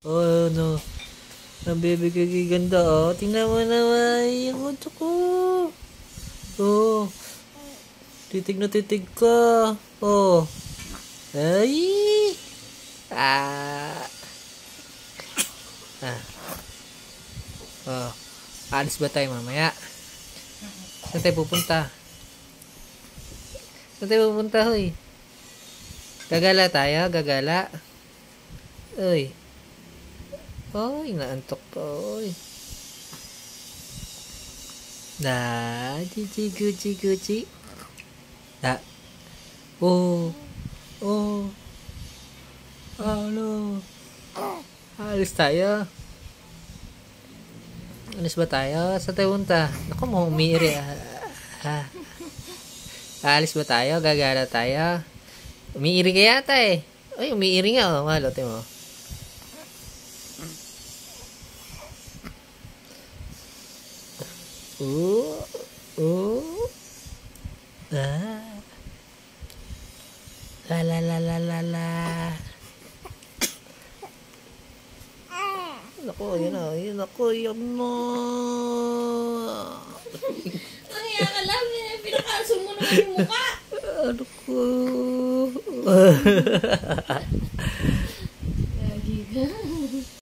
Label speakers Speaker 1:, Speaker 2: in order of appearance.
Speaker 1: Oh, no. Ang bebe ganda, oh. Tingnan mo naman. Yung gusto ko. Oh. Titig na titig ka. Oh. Ay. Ah. Ah. Oh. Alis ba tayo mamaya? Saan tayo pupunta? Saan tayo pupunta, hoy? Gagala tayo? Gagala? Uy. Oy, naantok pa, oy. Da, chichi, guchi, guchi. Da. Oh. Oh. Ano? Alis tayo. Alis ba tayo? Saan tayo punta? Naku, mo umiiri. Alis ba tayo? Gagala tayo? Umiiri ka yata eh. Ay, umiiri nga, oh. Malote mo. Ah. La la la la la la. Naku, yun na. Yun ako, yun mo.
Speaker 2: Ay, akala mo yun. Pinakaso mo naman yung mukha.
Speaker 1: Ano ko?